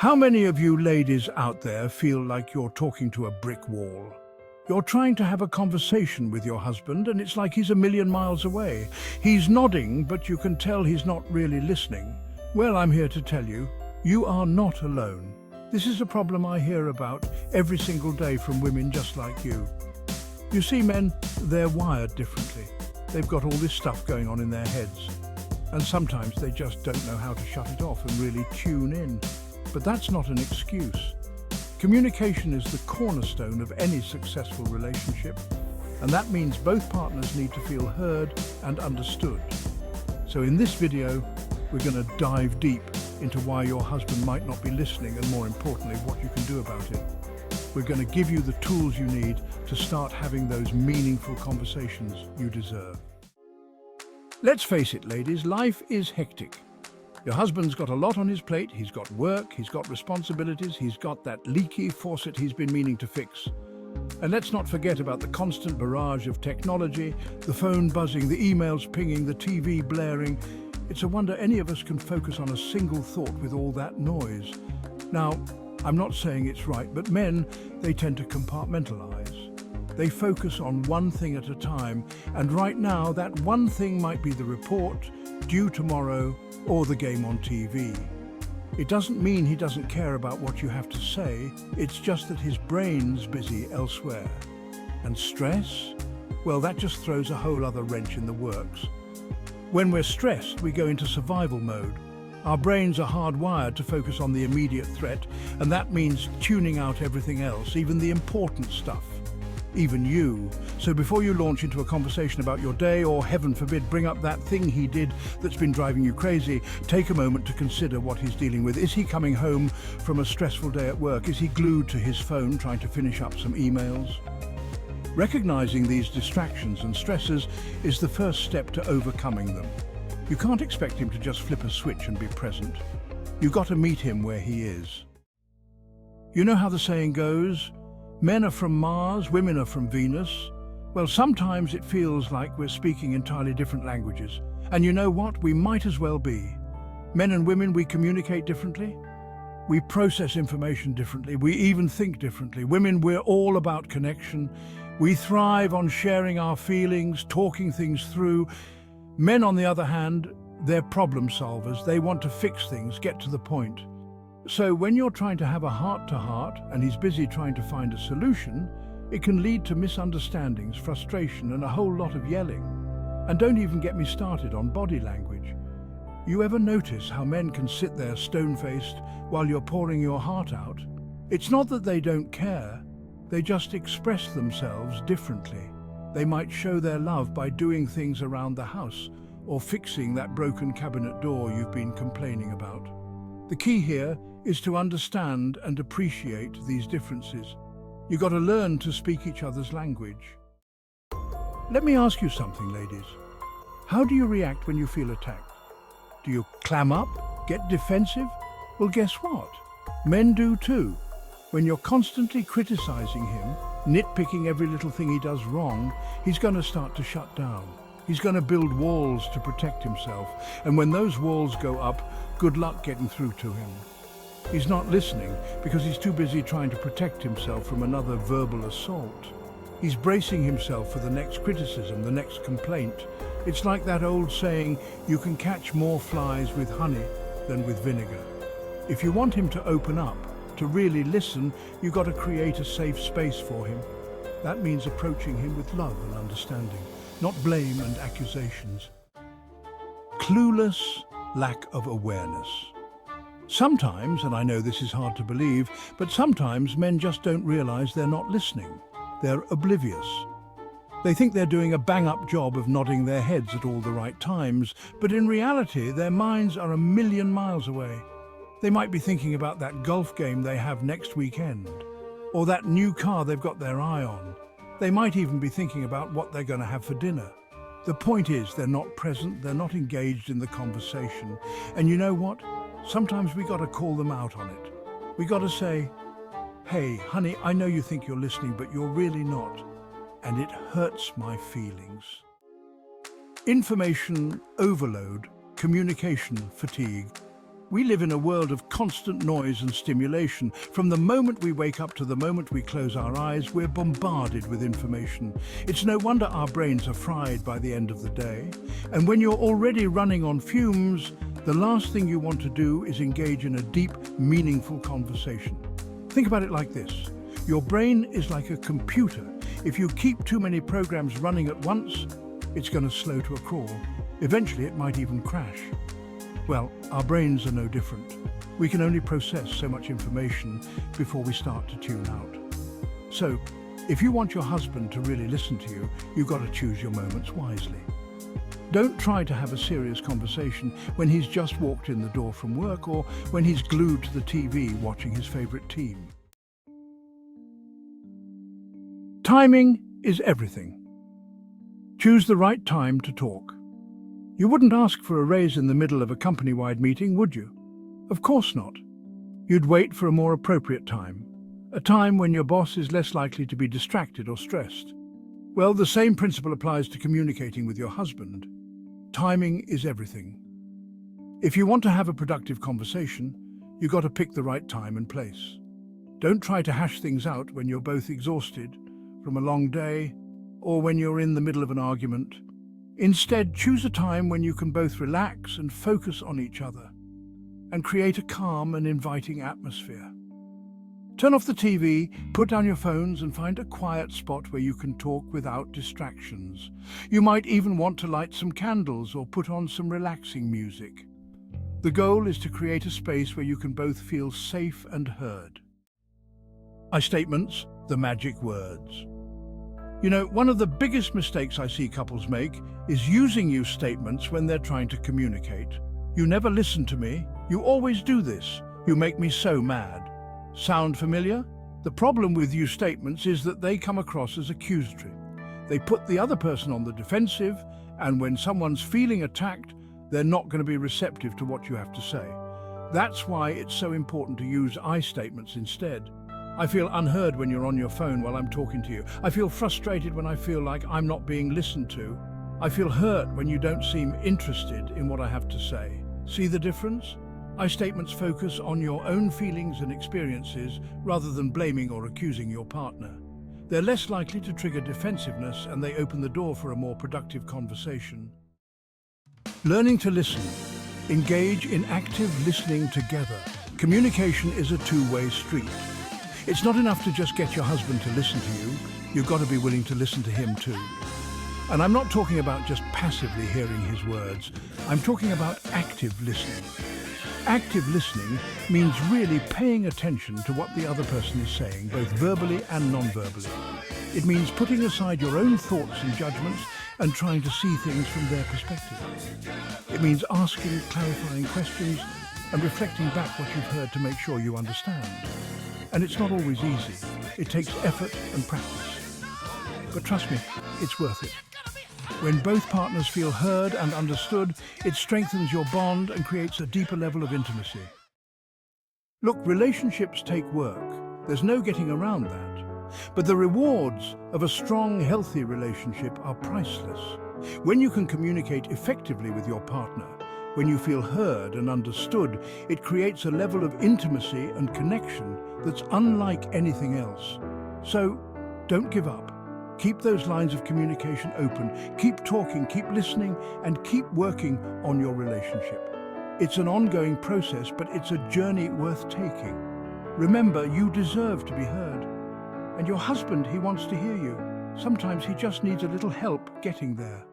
How many of you ladies out there feel like you're talking to a brick wall? You're trying to have a conversation with your husband and it's like he's a million miles away. He's nodding, but you can tell he's not really listening. Well, I'm here to tell you, you are not alone. This is a problem I hear about every single day from women just like you. You see, men, they're wired differently. They've got all this stuff going on in their heads. And sometimes they just don't know how to shut it off and really tune in. But that's not an excuse. Communication is the cornerstone of any successful relationship, and that means both partners need to feel heard and understood. So in this video, we're going to dive deep into why your husband might not be listening and, more importantly, what you can do about it. We're going to give you the tools you need to start having those meaningful conversations you deserve. Let's face it, ladies, life is hectic. Your husband's got a lot on his plate. He's got work, he's got responsibilities, he's got that leaky faucet he's been meaning to fix. And let's not forget about the constant barrage of technology, the phone buzzing, the emails pinging, the TV blaring. It's a wonder any of us can focus on a single thought with all that noise. Now, I'm not saying it's right, but men, they tend to compartmentalize. They focus on one thing at a time, and right now that one thing might be the report, due tomorrow, or the game on TV. It doesn't mean he doesn't care about what you have to say, it's just that his brain's busy elsewhere. And stress? Well, that just throws a whole other wrench in the works. When we're stressed, we go into survival mode. Our brains are hardwired to focus on the immediate threat, and that means tuning out everything else, even the important stuff. Even you. So before you launch into a conversation about your day, or heaven forbid, bring up that thing he did that's been driving you crazy, take a moment to consider what he's dealing with. Is he coming home from a stressful day at work? Is he glued to his phone trying to finish up some emails? Recognizing these distractions and stresses is the first step to overcoming them. You can't expect him to just flip a switch and be present. You've got to meet him where he is. You know how the saying goes? Men are from Mars, women are from Venus. Well, sometimes it feels like we're speaking entirely different languages. And you know what? We might as well be. Men and women, we communicate differently. We process information differently. We even think differently. Women, we're all about connection. We thrive on sharing our feelings, talking things through. Men, on the other hand, they're problem solvers. They want to fix things, get to the point. So when you're trying to have a heart-to-heart and he's busy trying to find a solution, it can lead to misunderstandings, frustration, and a whole lot of yelling. And don't even get me started on body language. You ever notice how men can sit there stone-faced while you're pouring your heart out? It's not that they don't care, they just express themselves differently. They might show their love by doing things around the house or fixing that broken cabinet door you've been complaining about. The key here is to understand and appreciate these differences. You've got to learn to speak each other's language. Let me ask you something, ladies. How do you react when you feel attacked? Do you clam up? Get defensive? Well, guess what? Men do too. When you're constantly criticizing him, nitpicking every little thing he does wrong, he's going to start to shut down. He's going to build walls to protect himself. And when those walls go up, good luck getting through to him. He's not listening because he's too busy trying to protect himself from another verbal assault. He's bracing himself for the next criticism, the next complaint. It's like that old saying, you can catch more flies with honey than with vinegar. If you want him to open up, to really listen, you've got to create a safe space for him. That means approaching him with love and understanding, not blame and accusations. Clueless lack of awareness. Sometimes, and I know this is hard to believe, but sometimes men just don't realize they're not listening. They're oblivious. They think they're doing a bang-up job of nodding their heads at all the right times, but in reality, their minds are a million miles away. They might be thinking about that golf game they have next weekend, or that new car they've got their eye on. They might even be thinking about what they're going to have for dinner. The point is, they're not present, they're not engaged in the conversation. And you know what? Sometimes we got to call them out on it. We got to say, hey, honey, I know you think you're listening, but you're really not. And it hurts my feelings. Information overload, communication fatigue. We live in a world of constant noise and stimulation. From the moment we wake up to the moment we close our eyes, we're bombarded with information. It's no wonder our brains are fried by the end of the day. And when you're already running on fumes, the last thing you want to do is engage in a deep, meaningful conversation. Think about it like this. Your brain is like a computer. If you keep too many programs running at once, it's going to slow to a crawl. Eventually, it might even crash. Well, our brains are no different. We can only process so much information before we start to tune out. So, if you want your husband to really listen to you, you've got to choose your moments wisely. Don't try to have a serious conversation when he's just walked in the door from work or when he's glued to the TV watching his favorite team. Timing is everything. Choose the right time to talk. You wouldn't ask for a raise in the middle of a company-wide meeting, would you? Of course not. You'd wait for a more appropriate time, a time when your boss is less likely to be distracted or stressed. Well, the same principle applies to communicating with your husband. Timing is everything. If you want to have a productive conversation, you've got to pick the right time and place. Don't try to hash things out when you're both exhausted from a long day or when you're in the middle of an argument. Instead, choose a time when you can both relax and focus on each other and create a calm and inviting atmosphere. Turn off the TV, put down your phones and find a quiet spot where you can talk without distractions. You might even want to light some candles or put on some relaxing music. The goal is to create a space where you can both feel safe and heard. I statements, the magic words. You know, one of the biggest mistakes I see couples make is using you statements when they're trying to communicate. You never listen to me. You always do this. You make me so mad. Sound familiar? The problem with you statements is that they come across as accusatory. They put the other person on the defensive, and when someone's feeling attacked, they're not going to be receptive to what you have to say. That's why it's so important to use I statements instead. I feel unheard when you're on your phone while I'm talking to you. I feel frustrated when I feel like I'm not being listened to. I feel hurt when you don't seem interested in what I have to say. See the difference? I statements focus on your own feelings and experiences rather than blaming or accusing your partner. They're less likely to trigger defensiveness and they open the door for a more productive conversation. Learning to listen. Engage in active listening together. Communication is a two-way street. It's not enough to just get your husband to listen to you. You've got to be willing to listen to him too. And I'm not talking about just passively hearing his words. I'm talking about active listening. Active listening means really paying attention to what the other person is saying, both verbally and non-verbally. It means putting aside your own thoughts and judgments and trying to see things from their perspective. It means asking clarifying questions and reflecting back what you've heard to make sure you understand. And it's not always easy. It takes effort and practice. But trust me, it's worth it. When both partners feel heard and understood, it strengthens your bond and creates a deeper level of intimacy. Look, relationships take work. There's no getting around that. But the rewards of a strong, healthy relationship are priceless. When you can communicate effectively with your partner, when you feel heard and understood, it creates a level of intimacy and connection that's unlike anything else. So, don't give up. Keep those lines of communication open. Keep talking, keep listening, and keep working on your relationship. It's an ongoing process, but it's a journey worth taking. Remember, you deserve to be heard. And your husband, he wants to hear you. Sometimes he just needs a little help getting there.